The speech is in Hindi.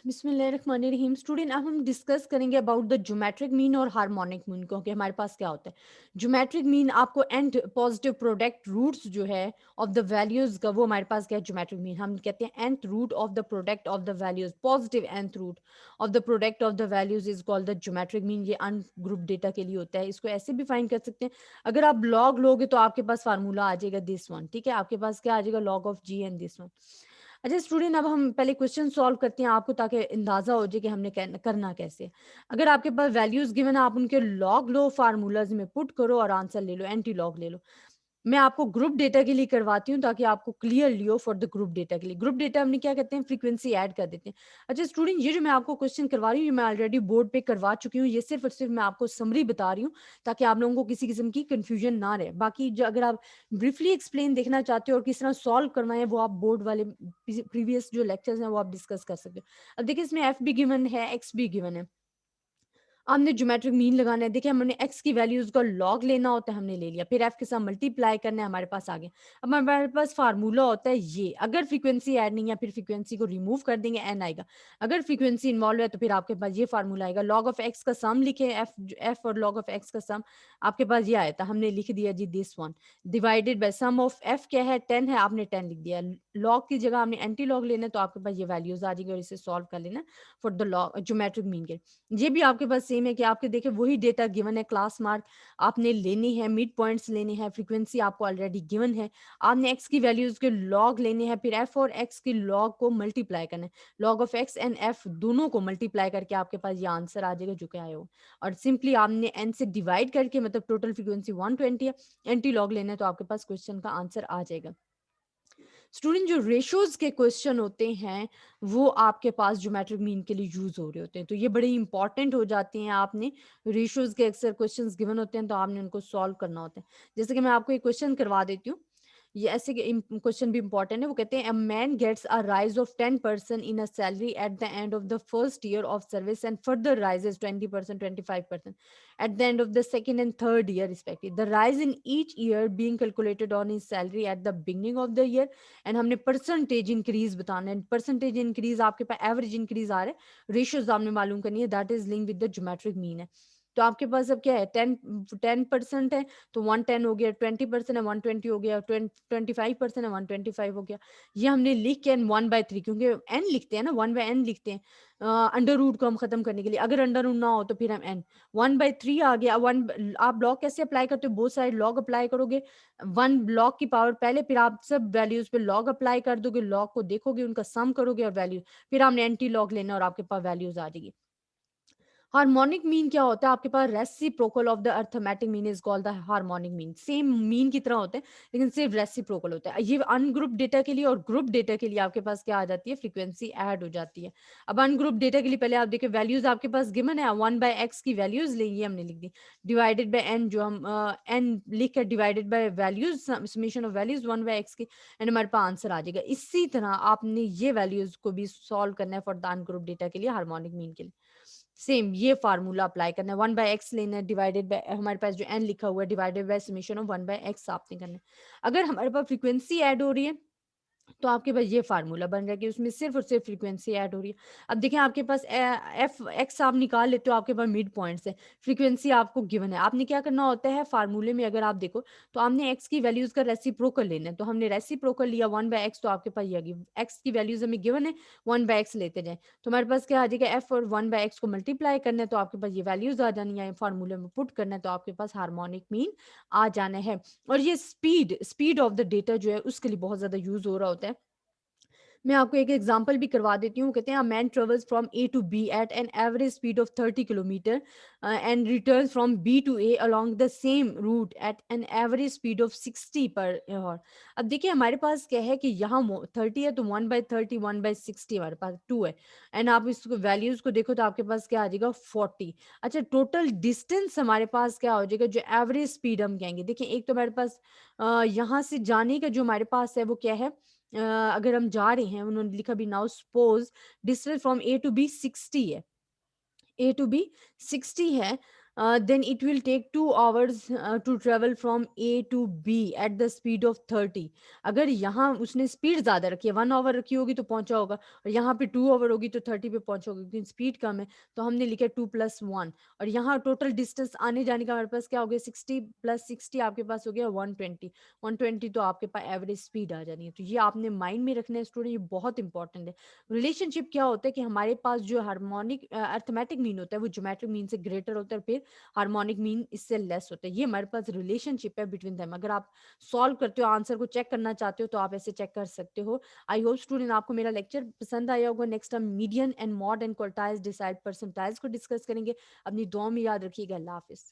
बिस्मिल्लाहिर्रहमानिर्रहीम। स्टूडेंट, अब हम डिस्कस करेंगे अबाउट द ज्योमेट्रिक मीन और हार्मोनिक मीन को कि हमारे पास क्या होता है। ज्योमेट्रिक मीन आपको एंड पॉजिटिव प्रोडक्ट रूट्स जो है ऑफ द वैल्यूज का, वो हमारे पास क्या है, ज्योमेट्रिक मीन। हम कहते हैं nth root of the product of the values, positive nth root of the product of the values is called the geometric mean. ये अनग्रुप डेटा के लिए होता है। इसको ऐसे भी फाइंड कर सकते हैं, अगर आप लॉग लोगे तो आपके पास फार्मूला आ जाएगा दिस वन। ठीक है, आपके पास क्या आ जाएगा, log of G and this one. अच्छा स्टूडेंट, अब हम पहले क्वेश्चन सॉल्व करते हैं आपको, ताकि अंदाजा हो जाए कि हमने करना कैसे है। अगर आपके पास वैल्यूज गिवन है, आप उनके लॉग लो, फार्मूलाज में पुट करो और आंसर ले लो, एंटी लॉग ले लो। मैं आपको ग्रुप डेटा के लिए करवाती हूँ ताकि आपको क्लियरली हो फॉर द ग्रुप डेटा के लिए। ग्रुप डेटा हमने क्या कहते हैं, फ्रीक्वेंसी ऐड कर देते हैं। अच्छा स्टूडेंट, ये जो मैं आपको क्वेश्चन करवा रही हूँ, ये मैं ऑलरेडी बोर्ड पे करवा चुकी हूँ। ये सिर्फ और सिर्फ मैं आपको समरी बता रही हूँ ताकि आप लोगों को किसी किस्म की कंफ्यूजन ना रहे। बाकी जो अगर आप ब्रीफली एक्सप्लेन देखना चाहते हो और किस तरह सॉल्व करवाएं, वो आप बोर्ड वाले प्रीवियस जो लेक्चर्स हैं वो आप डिस्कस कर सकते हो। अब देखिए, इसमें एफ भी गिवन है, एक्स भी गिवन है। हमने ज्योमेट्रिक मीन लगाना है। देखिए, हमने एक्स की वैल्यूज का लॉग लेना होता है, हमने ले लिया। फिर एफ के साथ मल्टीप्लाई करना है, हमारे पास आ गया। अब हमारे पास फार्मूला होता है ये, अगर फ्रीक्वेंसी ऐड नहीं है फिर फ्रीक्वेंसी को रिमूव कर देंगे, एन आएगा। अगर फ्रीक्वेंसी इन्वॉल्व है तो फिर आपके पास ये फार्मूला आएगा। लॉग ऑफ एक्स का सम लिखे, एफ और लॉग ऑफ एक्स का सम आपके पास ये आया था, हमने लिख दिया जी this one. Divided by sum of F क्या है, 10 है, आपने 10 लिख दिया। लॉग की जगह हमने एंटी लॉग लेना है, तो आपके पास ये वैल्यूज आ जाएगी और इसे सॉल्व कर लेना for the log geometric mean के। ये भी आपके पास सेम है कि आपके देखिए वही डेटा गिवन है, क्लास मार्क आपने लेनी है, मिड पॉइंट्स लेने हैं, फ्रीक्वेंसी आपको ऑलरेडी गिवन है। आपने एक्स की वैल्यूज के लॉग लेने हैं, फिर एफ और एक्स की लॉग को मल्टीप्लाई करना है। Log of x and F दोनों को मल्टीप्लाई करके आपके पास ये आंसर आ जाएगा जो क्या है वो। और सिंपली आपने एन से डिवाइड करके, मतलब टोटल फ्रीक्वेंसी 120 है, एंटी लॉग लेना है, तो आपके पास क्वेश्चन का आंसर आ जाएगा। स्टूडेंट, जो रेशोज के क्वेश्चन होते हैं वो आपके पास ज्योमेट्रिक मीन के लिए यूज हो रहे होते हैं, तो ये बड़े इंपॉर्टेंट हो जाते हैं। आपने रेशोज के अक्सर क्वेश्चंस गिवन होते हैं, तो आपने उनको सॉल्व करना होता है। जैसे कि मैं आपको एक क्वेश्चन करवा देती हूँ, ये ऐसे क्वेश्चन भी इंपॉर्टेंट है। वो कहते हैं a man gets a rise of 10% in a salary at the end of the first year of service and further rises 20%, 25% at the end of the second and third year respectively. The rise in each year being calculated on his salary at the beginning of the year, and हमने परसेंटेज इंक्रीज बताना है। परसेंटेज इंक्रीज आपके पास एवरेज इंक्रीज आ रहा है, रेशियोज आपने मालूम करनी है, that is link with the geometric mean है। तो आपके पास अब क्या है, 10% है तो 110 हो गया, 20% है 120 हो गया, 25% है 125 हो गया। ये हमने लिख के 1/3, क्योंकि एन लिखते हैं ना, 1/n लिखते हैं अंडर रूट को हम खत्म करने के लिए। अगर अंडर रूट ना हो तो फिर हम एन 1/3 आ गया। वन आप लॉग कैसे अप्लाई करते हो, बोथ साइड लॉग अप्लाई करोगे, वन ब्लॉक की पावर पहले, फिर आप सब वैल्यूज पे लॉग अप्लाई कर दोगे, लॉग को देखोगे, उनका सम करोगे और वैल्यू, फिर आपने एंटी लॉग लेना और आपके पास वैल्यूज आ जाएगी। हार्मोनिक मीन क्या होता है, आपके पास reciprocal of the arithmetic mean is called the harmonic mean. Same mean की तरह होते हैं लेकिन सिर्फ रेसिप्रोकल होता है। ये अनग्रुप डेटा के लिए और ग्रुप डेटा के लिए आपके पास क्या आ जाती है, फ्रीक्वेंसी ऐड हो जाती है। अब अनग्रुप डेटा के लिए पहले आप देखिए, वैल्यूज आपके पास गिवन है, 1/x की वैल्यूज लेंगे, हमने लिख दी, डिवाइडेड बाय एन, जो हम एन लिख कर divided by values, summation of values 1/x की, एंड हमारे पास आंसर आ जाएगा। इसी तरह आपने ये वैल्यूज को भी सॉल्व करना है फॉर द अनग्रुप डेटा के लिए, हार्मोनिक मीन के लिए। सेम ये फार्मूला अप्लाई करना है, 1/x लेना है, डिवाइडेड बाय हमारे पास जो n लिखा हुआ है, divided by summation of 1/x आपने करना है। अगर हमारे पास फ्रीक्वेंसी ऐड हो रही है तो आपके पास ये फार्मूला बन रहा है कि उसमें सिर्फ और सिर्फ फ्रीक्वेंसी ऐड हो रही है। अब देखिए, आपके पास एफ एक्स आप निकाल लेते हो, आपके पास मिड पॉइंट्स है, फ्रीक्वेंसी आपको गिवन है। आपने क्या करना होता है फार्मूले में, अगर आप देखो तो आपने एक्स की वैल्यूज का रेसिप्रोकल लेना है, तो हमने रेसिप्रोकल लिया 1/x, तो आपके पास ये आ गई। एक्स की वैल्यूज हमें गिवन है, 1/x लेते जाए तो हमारे पास क्या आ जाएगा, एफ और 1/x को मल्टीप्लाई करना है, तो आपके पास ये वैल्यूज आ जानी है, फार्मूले में पुट करना है, तो आपके पास हार्मोनिक मीन आ जाना है। और ये speed speed of the data जो है उसके लिए बहुत ज्यादा यूज हो रहा होता है। मैं आपको एक एग्जांपल भी करवा देती हूँ। कहते हैं, a man travels from A to B at an average speed of 30 kilometre and returns from B to A along the same route at an average speed of 60 per our. अब देखिए, हमारे पास क्या है कि यहाँ 30 है तो 1/30, 1/60 हमारे पास 2 है, एंड आप इसको वैल्यूज को देखो तो आपके पास क्या आ जाएगा, 40। अच्छा, टोटल डिस्टेंस हमारे पास क्या हो जाएगा, जो एवरेज स्पीड हम कहेंगे। देखिए, एक तो हमारे पास यहाँ से जाने का जो हमारे पास है वो क्या है, अगर हम जा रहे हैं, उन्होंने लिखा भी, now suppose distance from A to B 60 है, ए टू बी 60 है। then it will take 2 hours to travel from A to B at the speed of 30. अगर यहाँ उसने स्पीड ज़्यादा रखी है, 1 आवर रखी होगी तो पहुँचा होगा और यहाँ पे 2 आवर होगी तो 30 पे पहुँचा होगा, लेकिन स्पीड कम है, तो हमने लिखा 2 + 1 और यहाँ टोटल डिस्टेंस आने-जाने का हमारे पास क्या हो गया 60 + 60 आपके पास हो गया 120। 120 तो आपके पास एवरेज स्पीड आ जानी है। तो ये आपने माइंड में रखना है स्टूडेंट, ये बहुत इंपॉर्टेंट है। रिलेशनशिप क्या होता है कि हमारे पास जो हार्मोनिक अरिथमेटिक मीन होता है वो ज्योमेट्रिक मीन से ग्रेटर होता है, फिर हार्मोनिक मीन इससे लेस होता है। ये हमारे पास रिलेशनशिप है बिटवीन देम। अगर आप सॉल्व करते हो, आंसर को चेक करना चाहते हो तो आप ऐसे चेक कर सकते हो। आई होप स्टूडेंट आपको मेरा लेक्चर पसंद आया होगा। नेक्स्ट हम median and mod and quartiles decide percentiles को डिस्कस करेंगे। अपनी दुआ में याद रखिएगा। अल्लाह हाफिज।